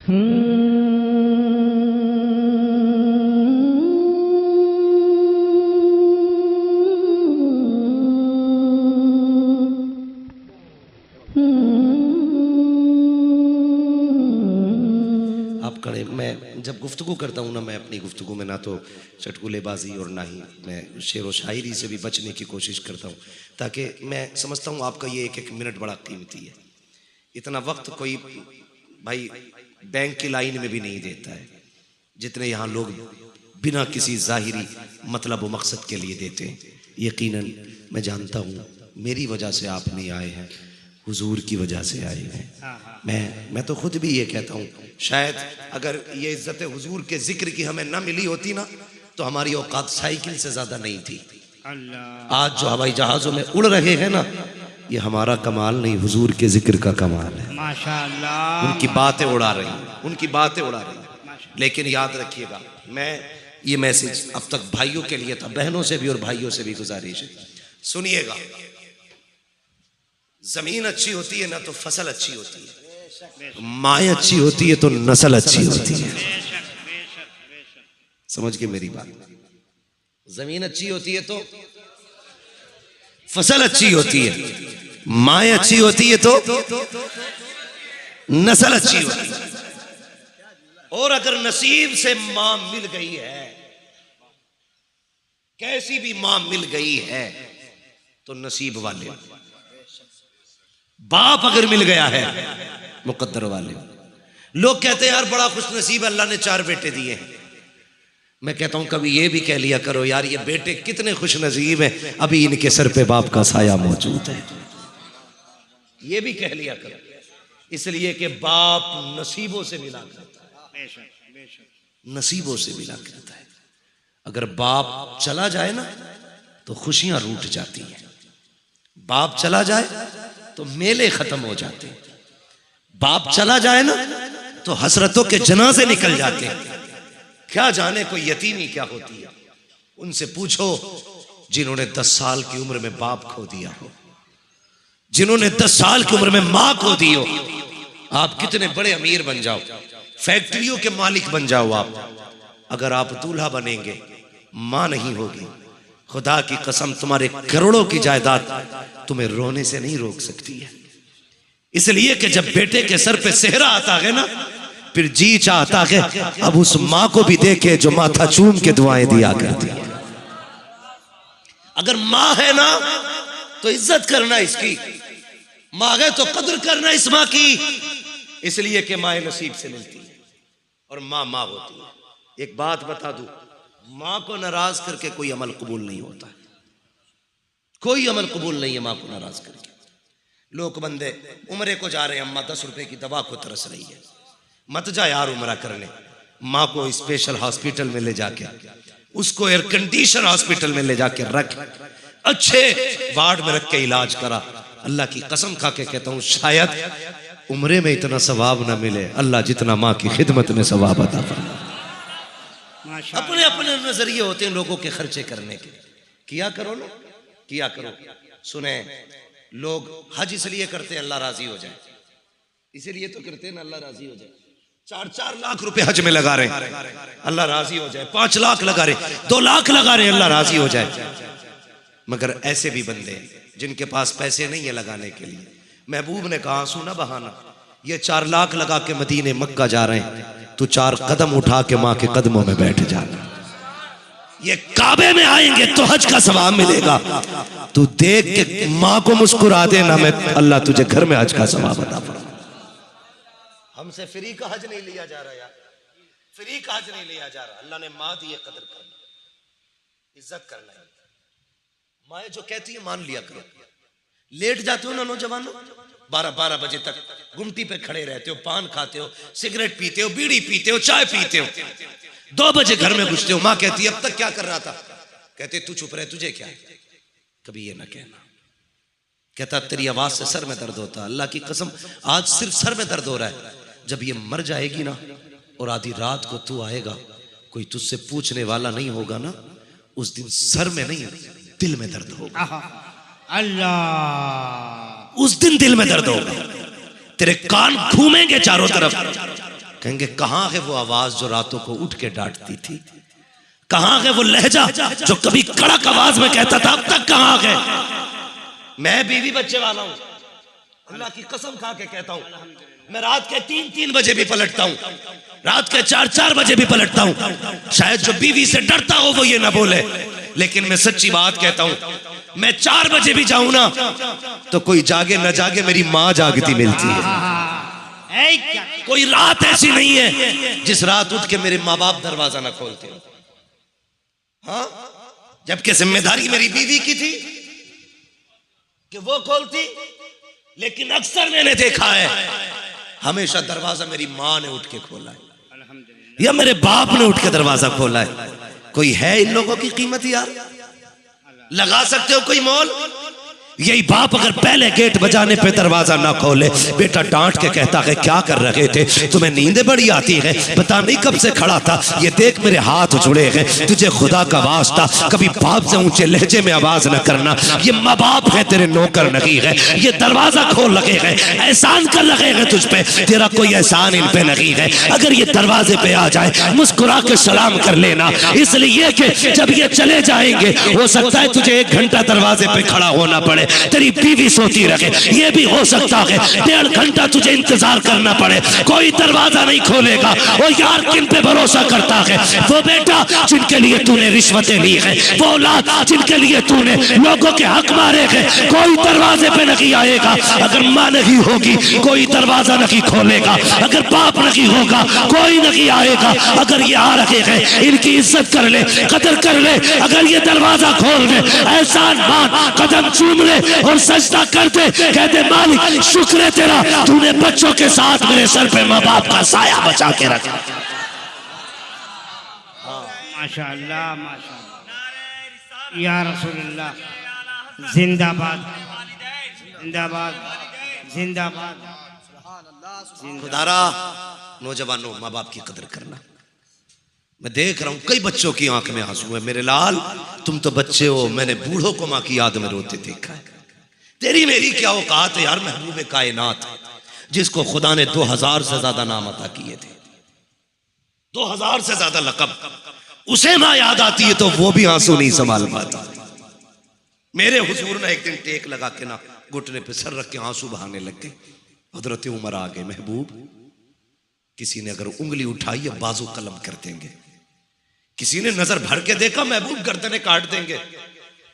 आप करें। मैं जब गुफ्तगू करता हूँ ना, मैं अपनी गुफ्तगू में ना तो चटकुलेबाजी और ना ही मैं शेर व शायरी से भी बचने की कोशिश करता हूँ, ताकि मैं समझता हूँ आपका ये एक एक मिनट बड़ा कीमती है। इतना वक्त कोई भाई बैंक की लाइन में भी नहीं देता है जितने यहाँ लोग बिना किसी जाहिरी मतलब व मकसद के लिए देते हैं। यकीनन मैं जानता हूँ मेरी वजह से आप नहीं आए हैं, हुजूर की वजह से आए हैं। मैं तो खुद भी ये कहता हूँ, शायद अगर ये इज्जत हुजूर के जिक्र की हमें ना मिली होती ना तो हमारी औकात साइकिल से ज्यादा नहीं थी। आज जो हवाई जहाजों में उड़ रहे हैं ना, ये हमारा कमाल नहीं, हुजूर के जिक्र का कमाल है। माशाअल्लाह। उनकी बातें उड़ा रही, उनकी बातें उड़ा रही। लेकिन याद रखिएगा, मैं ये मैसेज अब तक भाइयों के लिए था, बहनों से भी और भाइयों से भी गुजारिश है, सुनिएगा। जमीन अच्छी होती है ना तो फसल अच्छी होती है, माँ अच्छी होती है तो नस्ल अच्छी होती है। समझ के मेरी बात। जमीन अच्छी होती है तो फसल अच्छी होती है, माँ अच्छी होती है तो नस्ल अच्छी होती है। और अगर नसीब से माँ मिल गई है, कैसी भी माँ मिल गई है तो नसीब वाले। बाप अगर मिल गया है मुकद्दर वाले। लोग कहते हैं यार बड़ा खुश नसीब, अल्लाह ने 4 बेटे दिए हैं। मैं कहता हूं कभी ये भी कह लिया करो यार ये बेटे कितने खुश नसीब हैं, अभी इनके सर पे बाप का साया मौजूद है। ये भी कह लिया करो, इसलिए कि बाप नसीबों से मिला करता है, नसीबों से मिला करता है। अगर बाप चला जाए ना तो खुशियां रूठ जाती हैं, बाप चला जाए तो मेले खत्म हो जाते हैं, बाप चला जाए ना तो हसरतों के जनाजे निकल जाते हैं। क्या जाने कोई यतीमी क्या होती है, उनसे पूछो जिन्होंने 10 साल की उम्र में बाप खो दिया हो, जिन्होंने 10 साल की उम्र में मां खो दी हो। आप कितने बड़े अमीर बन जाओ, फैक्ट्रियों के मालिक बन जाओ आप, अगर आप दूल्हा बनेंगे मां नहीं होगी, खुदा की कसम तुम्हारे करोड़ों की जायदाद तुम्हें रोने से नहीं रोक सकती है। इसलिए कि जब बेटे के सर पे सेहरा आता है ना, फिर जी चाहता है अब उस मां को भी देखे जो माथा चूम के दुआएं दिया करती है। अगर मां है ना तो इज्जत करना इसकी, मां है तो कदर करना इस मां की, इसलिए कि मां नसीब से मिलती है और मां मां होती है। एक बात बता दूं, मां को नाराज करके कोई अमल कबूल नहीं होता, कोई अमल कबूल नहीं है मां को नाराज करके। लोग बंदे उम्रे को जा रहे हैं, अम्मा 10 रुपए की दवा को तरस रही है, मत जा यार उम्रा करने। माँ को स्पेशल हॉस्पिटल में ले जाके, उसको एयर कंडीशन हॉस्पिटल में ले जाके रख, अच्छे वार्ड में रख के इलाज करा। अल्लाह की कसम खा के कहता हूँ शायद उम्रे में इतना सवाब ना मिले अल्लाह जितना माँ की खिदमत में सवाब अता फरमा। अपने अपने नजरिए होते हैं लोगों के खर्चे करने के, किया करो ना, किया करो। सुने, लोग हज इसलिए करते हैं अल्लाह राजी हो जाए, इसीलिए तो करते हैं ना अल्लाह राजी हो जाए। 4-4 लाख रुपए हज में लगा रहे अल्लाह राजी हो जाए, 5 लाख लगा रहे, 2 लाख लगा रहे अल्लाह राजी हो जाए। मगर ऐसे भी बंदे जिनके पास पैसे नहीं है लगाने के लिए, महबूब ने कहा सुना बहाना, ये 4 लाख लगा के मदीने मक्का जा रहे हैं, तो 4 कदम उठा के माँ के कदमों में बैठ जाना। ये काबे में आएंगे तो हज का सवाब मिलेगा, तू देख के माँ को मुस्कुरा देना, मैं अल्लाह तुझे घर में हज का सवाब अता फरमा। हमसे फ्री का हज नहीं लिया जा रहा यार, फ्री का हज नहीं लिया जा रहा। अल्लाह ने माँ दी है, कदर करना, इज्जत करना है। माँ जो कहती है मान लिया करो। लेट जाते हो ना नौजवानों, 12-12 बजे तक गुमटी पे खड़े रहते हो, पान खाते हो, सिगरेट पीते हो, बीड़ी पीते हो, चाय पीते हो, 2 बजे घर में घुसते हो। माँ कहती है अब तक क्या कर रहा था, कहते तू चुप रहे, तुझे क्या। कभी ये ना कहना, कहता तेरी आवाज से सर में दर्द होता। अल्लाह की कसम आज सिर्फ सर में दर्द हो रहा है, जब ये मर जाएगी ना और आधी रात को तू आएगा, कोई तुझसे पूछने वाला नहीं होगा ना, उस दिन सर में नहीं दिल में दर्द होगा। अल्लाह, उस दिन दिल में दर्द होगा, तेरे कान घूमेंगे चारों तरफ, कहेंगे कहाँ है वो आवाज जो रातों को उठ के डांटती थी, कहाँ है वो लहजा जो कभी कड़क आवाज में कहता था, अब तक कहाँ है। मैं बीवी बच्चे वाला हूं, अल्लाह की कसम खा के कहता हूं, मैं रात के 3-3 बजे भी पलटता हूं, रात के 4-4 बजे भी पलटता हूं। शायद जो बीवी से डरता हो वो ये ना बोले, लेकिन मैं सच्ची बात कहता हूं, मैं 4 बजे भी जाऊं ना तो कोई जागे न जागे मेरी माँ जागती मिलती है। कोई रात ऐसी नहीं है जिस रात उठ के मेरे माँ बाप दरवाजा ना खोलते हो। हाँ, जबकि जिम्मेदारी मेरी बीवी की थी कि वो खोलती, लेकिन अक्सर मैंने देखा है हमेशा दरवाजा मेरी माँ ने उठ के खोला है या मेरे बाप ने उठ के दरवाजा खोला है। कोई है इन लोगों की कीमत यार? लगा सकते हो कोई मोल? यही बाप अगर पहले गेट बजाने पे दरवाजा ना खोले, बेटा डांट के कहता है क्या कर रहे थे, तुम्हें नींदें बड़ी आती है, पता नहीं कब से खड़ा था, ये देख मेरे हाथ जुड़े हैं, तुझे खुदा का वास्ता कभी बाप से ऊंचे लहजे में आवाज न करना, ये माँ बाप है तेरे नौकर नहीं है, ये दरवाजा खोल लगे हैं, एहसान कर लगे हैं तुझ पे, तेरा कोई एहसान इन पे नहीं है। अगर ये दरवाजे पे आ जाए मुस्कुरा के सलाम कर लेना, इसलिए कि जब ये चले जाएंगे हो सकता है तुझे 1 घंटा दरवाजे पे खड़ा होना पड़े, तेरी बीवी सोती रहे, ये भी हो सकता है 1.5 घंटा तुझे इंतजार करना पड़े, कोई दरवाजा नहीं खोलेगा। वो यार किन पे भरोसा करता है? वो बेटा जिनके लिए तूने रिश्वतें ली है, वो औलाद जिनके लिए तूने लोगों के हक मारे हैं, कोई दरवाजे पे नहीं आएगा। अगर माँ नहीं होगी कोई दरवाजा नहीं खोलेगा, अगर बाप नहीं होगा कोई नहीं आएगा। अगर ये आ रहे हैं इनकी इज्जत कर ले, कदर कर ले, अगर ये दरवाजा खोल दे, एहसान मान, कदम चूम ले और सजदा कर दे, कहते मालिक शुक्र है तेरा, तूने बच्चों के साथ मेरे सर पे माँ बाप का साया बचा के रखा। माशाअल्लाह माशाअल्लाह, या रसूलुल्लाह, जिंदाबाद जिंदाबाद जिंदाबाद। खुदारा नौजवानों, माँ बाप की कदर करना। मैं देख रहा हूं कई बच्चों की आंख में आंसू है। मेरे लाल तुम तो बच्चे हो, मैंने बूढ़ों को माँ की याद में रोते देखा है। तेरी मेरी क्या औकात है यार, महबूब कायनात जिसको खुदा ने 2000 से ज्यादा नाम अता किए थे, 2000 से ज्यादा लकब, उसे माँ याद आती है तो वो भी आंसू नहीं संभाल पाता। मेरे हुजूर ने एक दिन टेक लगा के ना घुटने पे सर रख के आंसू बहाने लग गए। हजरत उमर आ गए, महबूब किसी ने अगर उंगली उठाई है बाजू कलम कर देंगे, किसी ने नजर भर के देखा महबूब गर्दनें काट देंगे।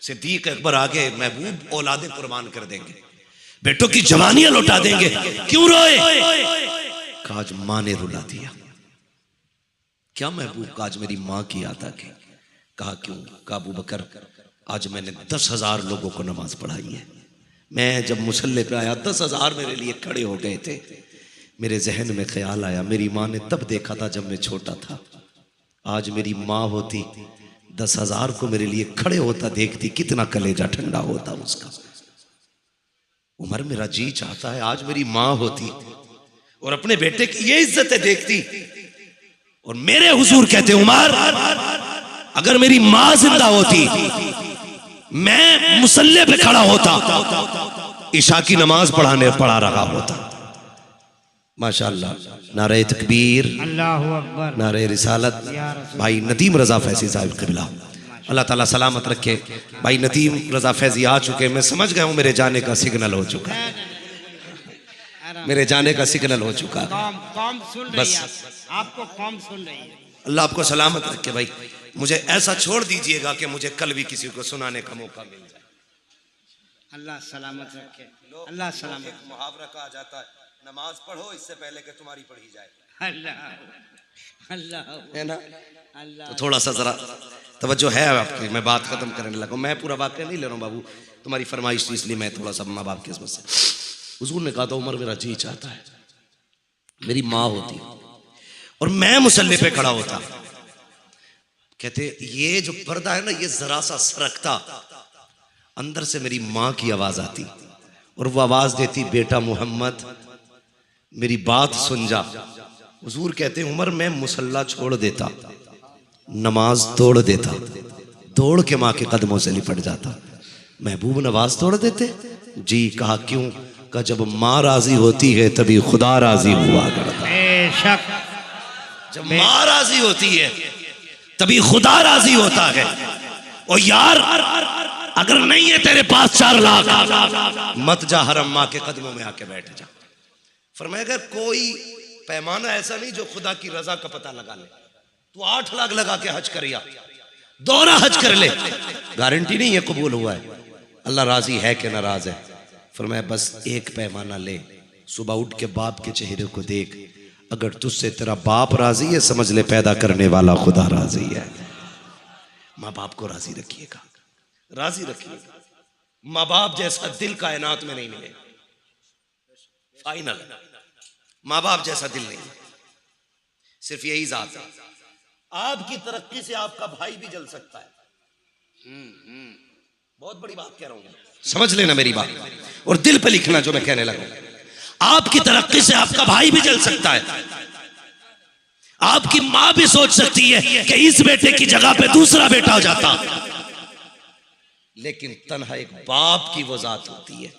सिद्दीक अकबर आगे, महबूब औलादे कुर्बान कर देंगे, बेटों की जवानियां लौटा देंगे। क्यों रोए? कहा आज मां ने रुला दिया। क्या महबूब का आज मेरी मां की याद आ गई। कहा क्यों? कहा अबू बकर आज मैंने 10,000 लोगों को नमाज पढ़ाई है। मैं जब मुसल्ले पे आया 10,000 मेरे लिए खड़े हो गए थे। मेरे जहन में ख्याल आया मेरी माँ ने तब देखा था जब मैं छोटा था, आज मेरी माँ होती 10,000 को मेरे लिए खड़े होता देखती, कितना कलेजा ठंडा होता उसका। उमर मेरा जी चाहता है आज मेरी माँ होती और अपने बेटे की ये इज्जतें देखती। और मेरे हुजूर कहते उमर अगर मेरी माँ जिंदा होती मैं मुसल्ले पे खड़ा होता, इशा की नमाज पढ़ा रहा होता। माशाअल्लाह, नारे तकबीर, अल्लाहु अकबर, नारे रिसालत। भाई नदीम रजा फैजी साहब क़िबला अल्लाह ताला सलामत रखे। भाई नदीम रजा फैजी आ चुके, मैं समझ गया हूँ मेरे जाने का सिग्नल हो चुका है, मेरे जाने का सिग्नल हो चुका है। कौम सुन रही बस है, आपको कौम सुन रही है। अल्लाह आपको सलामत रखे। भाई मुझे ऐसा छोड़ दीजिएगा कि मुझे कल भी किसी को सुनाने का मौका मिल जाए। अल्लाह सलामत रखे, अल्लाह सलामत। मुहावरा कहा जाता है नमाज पढ़ो इससे पहले कि तुम्हारी पढ़ी जाए। अल्लाह अल्लाह है ना? अल्लाह। तो थोड़ा सा जरा तवज्जो है आपकी, मैं बात खत्म करने लगा। मैं पूरा वाक्य नहीं ले रहा हूँ बाबू, तुम्हारी फरमाइश थी इसलिए मैं थोड़ा सा माँ बाप की इसमें से। हुजूर ने कहा था उमर मेरा जी चाहता है मेरी माँ होती और मैं मुसल्ले पे खड़ा होता। कहते ये जो पर्दा है ना ये जरा सा सरकता, अंदर से मेरी माँ की आवाज आती और वो आवाज देती बेटा मोहम्मद मेरी बात सुन जा। हुजूर कहते उमर मैं मुसल्ला छोड़ देता, नमाज तोड़ देता, दौड़ के माँ के कदमों से लिपट जाता। महबूब नमाज तोड़ देते? जी। कहा क्यों? कहा जब माँ राजी होती है तभी खुदा राजी हुआ करता। बेशक जब माँ राजी होती है तभी खुदा राजी होता है। और यार अगर नहीं है तेरे पास 4 लाख, मत जा हरम माँ के कदमों में आके बैठ जा। फरमाया अगर कोई पैमाना ऐसा नहीं जो खुदा की रजा का पता लगा ले, तू 8 लाख लगा के हज कर या दोहरा हज कर ले, गारंटी नहीं है कबूल हुआ है, अल्लाह राजी है कि नाराज है। फरमाया बस एक पैमाना ले, सुबह उठ के बाप के चेहरे को देख, अगर तुझसे तेरा बाप राजी है समझ ले पैदा करने वाला खुदा राजी है। माँ बाप को राजी रखिएगा, राजी रखिएगा। माँ बाप जैसा दिल कायनात में नहीं मिलेगा, फाइनल। माँ बाप जैसा दिल नहीं, सिर्फ यही जात है। आपकी तरक्की से आपका भाई भी जल सकता है। बहुत बड़ी बात कह रहा हूं, समझ लेना मेरी बात, और दिल पे लिखना जो मैं कहने लगा। आपकी तरक्की से आपका भाई भी जल सकता है। आपकी मां भी सोच सकती है कि इस बेटे की जगह पे दूसरा बेटा हो जाता, लेकिन तन्हा एक बाप की वो जात होती है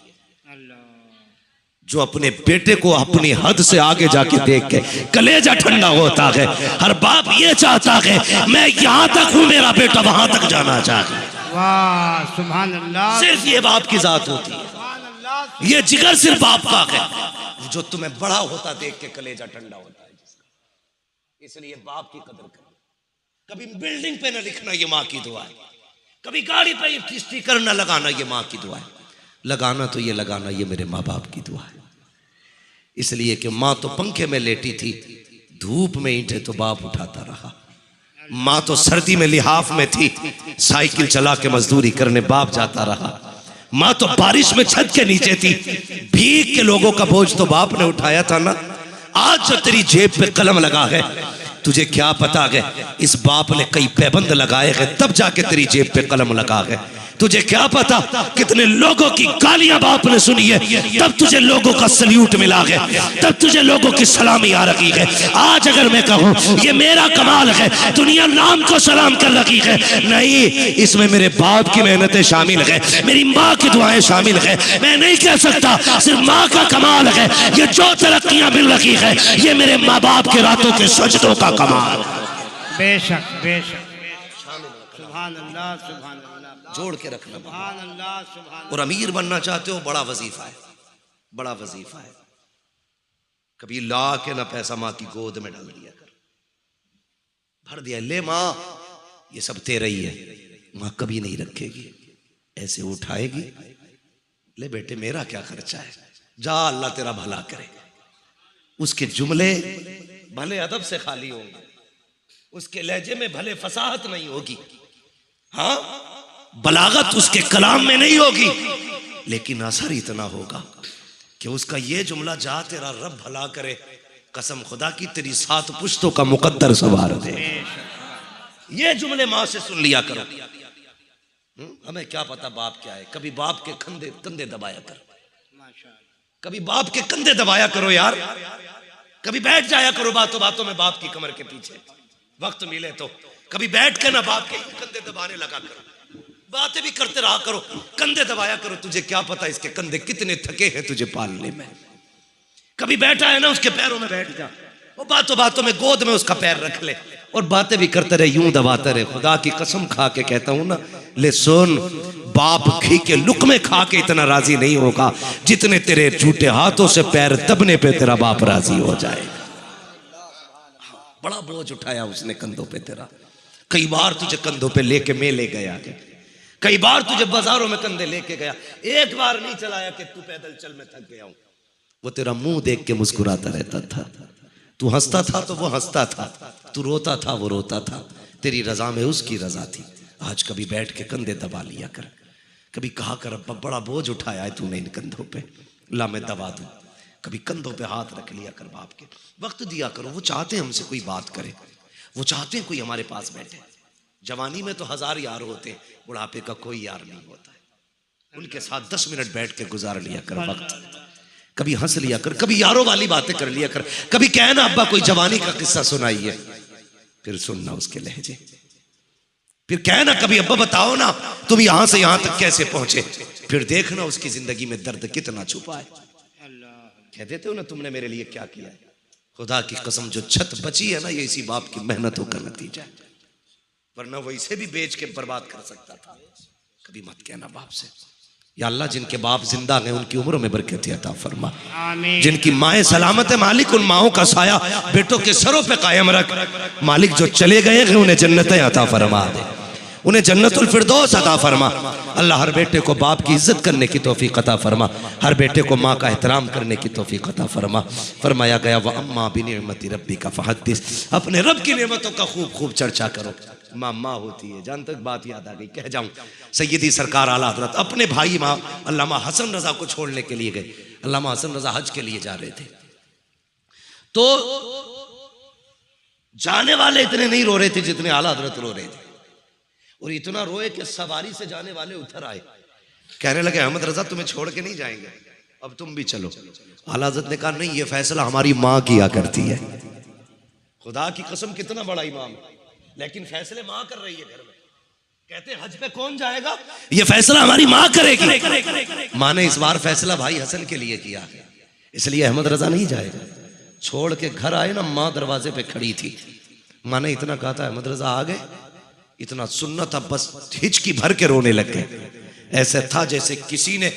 जो अपने बेटे को अपनी हद से आगे जाके देख के कलेजा ठंडा होता है। हर बाप ये चाहता है मैं यहां तक हूं, मेरा बेटा वहां तक जाना चाहता है। वाह सुभान अल्लाह। सिर्फ ये बाप की जात होती है, ये जिगर सिर्फ बाप का है जो तुम्हें बड़ा होता देख के कलेजा ठंडा होता है। इसलिए बाप की कदर करो। कभी बिल्डिंग पे न लिखना ये माँ की दुआ है, कभी गाड़ी पे स्टिकर न लगाना ये माँ की दुआ है, लगाना तो ये लगाना ये मेरे माँ बाप की दुआ है। इसलिए कि माँ तो पंखे में लेटी थी, धूप में ईंटे तो बाप उठाता रहा। माँ तो सर्दी में लिहाफ में थी, साइकिल चला के मजदूरी करने बाप जाता रहा। माँ तो बारिश में छत के नीचे थी, भीग के लोगों का बोझ तो बाप ने उठाया था ना। आज जो तेरी जेब पे कलम लगा है, तुझे क्या पता है इस बाप ने कई पैबंद लगाए हैं तब जाके तेरी जेब पे कलम लगा है। तुझे क्या पता कितने लोगों की गालियां बाप ने सुनी है तब तुझे लोगों का सल्यूट मिला है, तब तुझे लोगों की सलामी आ रही है। आज अगर मैं कहूं ये मेरा कमाल है, दुनिया नाम को सलाम कर रही है, नहीं, इसमें मेरे बाप की मेहनतें शामिल है, मेरी माँ की दुआएं शामिल है। मैं नहीं कह सकता सिर्फ माँ का कमाल है, ये जो तरक्कियां मिल रही है ये मेरे माँ बाप के रातों के सजदों का कमाल। बेशक बेशक, सुभान अल्लाह सुभान अल्लाह। जोड़ के रखना। सुभान अल्लाह सुभान। और अमीर बनना चाहते हो, बड़ा वजीफा है, बड़ा वजीफा है। कभी ला के ना पैसा माँ की गोद में डाल दिया कर, भर दिया, ले माँ ये सब तेरा ही है। माँ कभी नहीं रखेगी, ऐसे उठाएगी, ले बेटे मेरा क्या खर्चा है, जा अल्लाह तेरा भला करे। उसके जुमले भले अदब से खाली होंगे, उसके लहजे में भले फसाहत नहीं होगी, हाँ बलागत उसके कलाम में नहीं होगी, लेकिन असर इतना होगा कि उसका ये जुमला, जा तेरा रब भला करे, कसम खुदा की तेरी 7 पुश्तों का मुकद्दर सवार दे। ये जुमले माँ से सुन लिया करो। हमें क्या पता बाप क्या है, कभी बाप के कंधे दबाया कर, कभी बाप के कंधे दबाया करो यार, कभी बैठ जाया करो बातों बातों में बाप की कमर के पीछे, वक्त मिले तो कभी बैठ के ना बाप के कंधे दबाने लगा करो, बातें भी करते रहा करो, कंधे दबाया करो। तुझे क्या पता इसके कंधे कितने थके हैं तुझे पालने में। कभी बैठा है ना उसके पैरों में बैठ जा, वो बातों बातों में गोद में उसका पैर रख ले और बातें भी करते रहे, यूं दबाते रहे। खुदा की कसम खा के कहता हूं ना, ले सुन, बाप घी के लुकमे खा के इतना राजी नहीं होगा जितने तेरे झूठे हाथों से पैर दबने पे तेरा बाप राजी हो जाए। बड़ा बोझ उठाया उसने कंधों पे तेरा, कई बार तुझे कंधों पे लेके मैं ले गया, कई बार तुझे बाजारों में कंधे लेके गया, एक बार नहीं चलाया कि तू पैदल चल मैं थक गया हूं। वो तेरा मुंह देख के मुस्कुराता रहता था, तू हंसता था तो वो हंसता था, तू रोता था वो रोता था, तेरी रजा में उसकी रजा थी। आज कभी बैठ के कंधे दबा लिया कर, कभी कहा कर अब्बा बड़ा बोझ उठाया है तूने इन कंधों पे, ला मैं दबा दूं। कभी कंधों पे हाथ रख लिया कर बाप के, वक्त दिया करो। वो चाहते हैं हमसे कोई बात करे, वो चाहते हैं कोई हमारे पास बैठे। जवानी में तो 1000 यार होते हैं, बुढ़ापे का कोई यार नहीं होता है। उनके साथ 10 मिनट बैठ के गुजार लिया कर वक्त, कभी हंस लिया कर, कभी यारों वाली बातें कर लिया कर। कभी कहना अब्बा कोई जवानी का किस्सा सुनाइए, फिर सुनना उसके लहजे, फिर कहना कभी अब्बा बताओ ना तुम यहां से यहां तक कैसे पहुंचे, फिर देखना उसकी जिंदगी में दर्द कितना छुपा है। कह देते हो ना तुमने मेरे लिए क्या किया है, खुदा की कसम जो छत बची है ना, ये इसी बाप की मेहनतों का नतीजा है, वरना वो इसे भी बेच के बर्बाद कर सकता था। कभी मत कहना बाप से, या अल्लाह जिनके बाप जिंदा हैं उनकी उम्र में बरकत अता फरमा, आमीन। जिनकी माएँ सलामत है मालिक उन माओं का साया बेटों के सरों पे कायम रख मालिक, जो चले गए हैं उन्हें जन्नतें अता फरमा दे, उन्हें जन्नतुल फिरदौस अता फरमा। अल्लाह हर बेटे को बाप की इज्जत करने की तौफीक अता फरमा, हर बेटे को माँ का एहतराम करने की तौफीक अता फरमा। फरमाया गया व अम्मा बिनिअमति रब्बिका फहद्दिस, अपने रब की नेमतों का खूब खूब चर्चा करो। माँ माँ होती है, जहाँ तक बात याद आ गई कह जाऊँ, सैयदी सरकार आला हज़रत अपने भाई माँ अल्लामा हसन रज़ा को छोड़ने के लिए गए। अल्लामा हसन रज़ा हज के लिए जा रहे थे, तो जाने वाले इतने नहीं रो रहे थे जितने आला हज़रत रो रहे थे, और इतना रोए कि सवारी से जाने वाले उतर आए, कहने लगे अहमद रजा तुम्हें छोड़ के नहीं जाएंगे, अब तुम भी चलो। आला हज़रत ने कहा नहीं, ये फैसला हमारी माँ किया करती है। खुदा की कसम कितना बड़ा इमाम, लेकिन फैसले माँ कर रही है घर में। कहते हज पे कौन जाएगा, ये फैसला हमारी माँ करेगी। माँ ने इस बार फैसला भाई हसन के लिए किया, इसलिए अहमद रजा नहीं जाएगा। छोड़ के घर आए ना, माँ दरवाजे पे खड़ी थी, माँ ने इतना कहा था अहमद रजा आ गए, इतना सुनना था बस हिचकी भर के रोने लग गए। ऐसे था जैसे किसी ने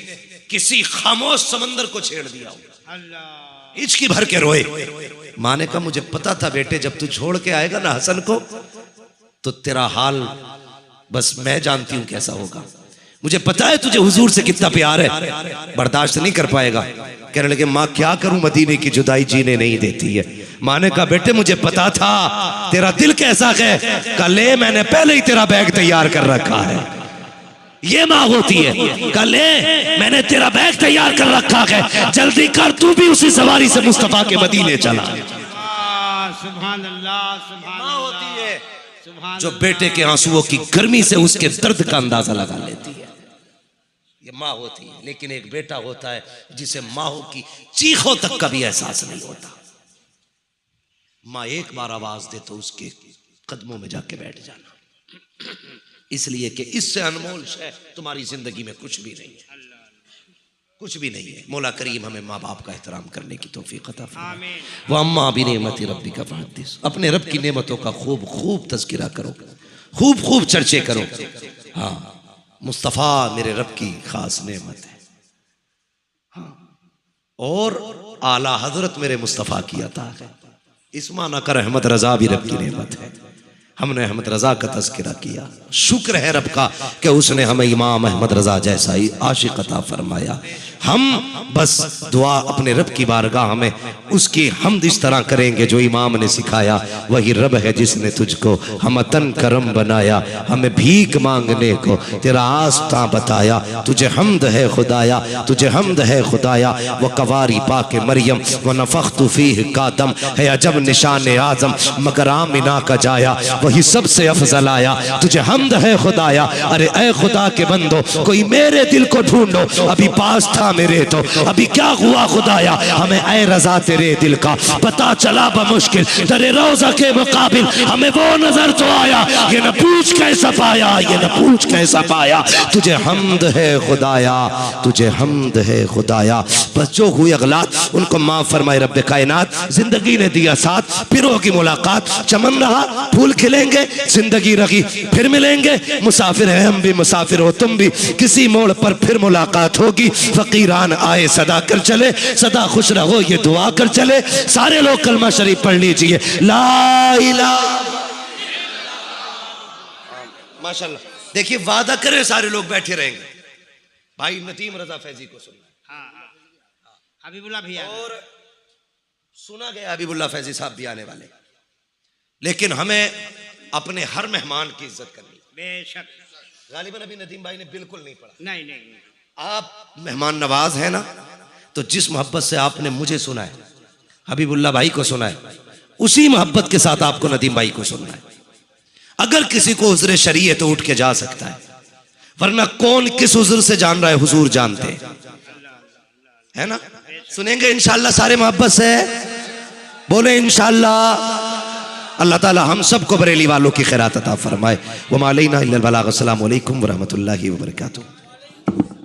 किसी खामोश समंदर को छेड़ दिया हो, हिचकी भर के रोए। माँ ने कहा मुझे पता था बेटे, जब तू छोड़ के आएगा ना हसन को, तो तेरा हाल बस मैं जानती हूं कैसा होगा। मुझे पता है तुझे हुजूर से कितना प्यार है, बर्दाश्त नहीं कर पाएगा। कहने लगे माँ क्या करूं, मदीने की जुदाई जीने नहीं देती है। माँ ने कहा बेटे मुझे पता था तेरा दिल कैसा है, कल मैंने पहले ही तेरा बैग तैयार कर रखा है। ये माँ होती है, कल मैंने तेरा बैग तैयार कर रखा है, जल्दी कर तू भी उसी सवारी से मुस्तफा के मदीने चला। सुभान अल्लाह, सुभान माँ होती है सुभान जो बेटे के आंसुओं की गर्मी से उसके दर्द का अंदाजा लगा लेती है, ये माँ होती है। लेकिन एक बेटा होता है जिसे माँ की चीखों तक का भी एहसास नहीं होता। माँ एक बार आवाज दे तो उसके कदमों में जाके बैठ जाना, इसलिए कि इससे अनमोल शय तुम्हारी जिंदगी में कुछ भी नहीं है, कुछ भी नहीं है। मौला करीम हमें माँ बाप का एहतराम करने की तौफीक अता फरमाए। व अम्मा बिनिअमति रब्बिका फहद्दिस, अपने रब की नेमतों का खूब खूब तज़किरा करो, खूब खूब चर्चे करो। हाँ, मुस्तफ़ा मेरे रब की खास नेमत है, हाँ, और आला हजरत मेरे मुस्तफ़ा की अता है। इस माना कर अहमद रजा भी रब की नेमत है। हमने अहमद रजा का तज़किरा किया, शुक्र है रब का कि उसने हमें इमाम अहमद रजा जैसा ही आशिक अता फरमाया। हम बस दुआ अपने रब की बारगाह में उसकी हमद इस तरह करेंगे जो इमाम ने सिखाया, वही रब है जिसने तुझको हमतन करम बनाया, हमें भीख मांगने को तेरा आस्था बताया। तुझे हमद है खुदाया, तुझे हमद है खुदाया। वो कवारी पाके मरियम व नफ़ख्तु फीह कादम है अजब निशान आज़म, मगर आमिना का जाया वही सबसे अफजल आया। तुझे हमद है खुदाया, अरे ए खुदा के बंदो कोई मेरे दिल को ढूंढो, अभी पास था मेरे तो अभी क्या हुआ खुदाया, हमें ए रजा तेरे दिल का पता चला बमुश्किल, तेरे रोजा के मुकाबिल हमें वो नजर तो आया, ये न पूछ कैसा पाया, ये न पूछ कैसा पाया। तुझे हमद है खुदाया, तुझे हमद है खुदाया। बस जो हुई अगलात उनको माफ फरमाए रब्बे कायनात। जिंदगी ने दिया साथ, फिर होगी मुलाकात, चमन रहा फूल खिलेंगे, जिंदगी रही फिर मिलेंगे। मुसाफिर है हम भी, मुसाफिर हो तुम भी, किसी मोड़ पर फिर मुलाकात होगी। फकीरान आए सदा कर चले, सदा खुश रहो ये दुआ कर चले। सारे लोग कलमा शरीफ पढ़ लीजिए, ला इलाहा। माशाल्लाह, देखिए वादा करें सारे लोग बैठे रहेंगे। भाई नतीम रजा फैजी को सुनना, हबीबुल्लाह भैया, और सुना गया हबीबुल्लाह फैजी साहब भी आने वाले, लेकिन हमें अपने हर मेहमान की इज्जत करनी। बेशक, गालिबन अभी नदीम भाई ने बिल्कुल नहीं पढ़ा। नहीं नहीं, आप मेहमान नवाज है ना, तो जिस मोहब्बत से आपने मुझे सुना है, हबीबुल्लाह भाई को सुना है, उसी मोहब्बत के साथ आपको नदीम भाई को सुनना है। अगर किसी को उज़्र शरई है तो उठ के जा सकता है, वरना कौन किस उज़्र से जान रहा है हुजूर जानते है ना। सुनेंगे इंशाअल्लाह सारे मोहब्बत से, बोले इंशाअल्लाह। अल्लाह ताला हम सबको बरेली वालों की खैरात अता फरमाए। व मा अलैना इल्लल बलाग। अस्सलामु अलैकुम व रहमतुल्लाहि व बरकातुहू।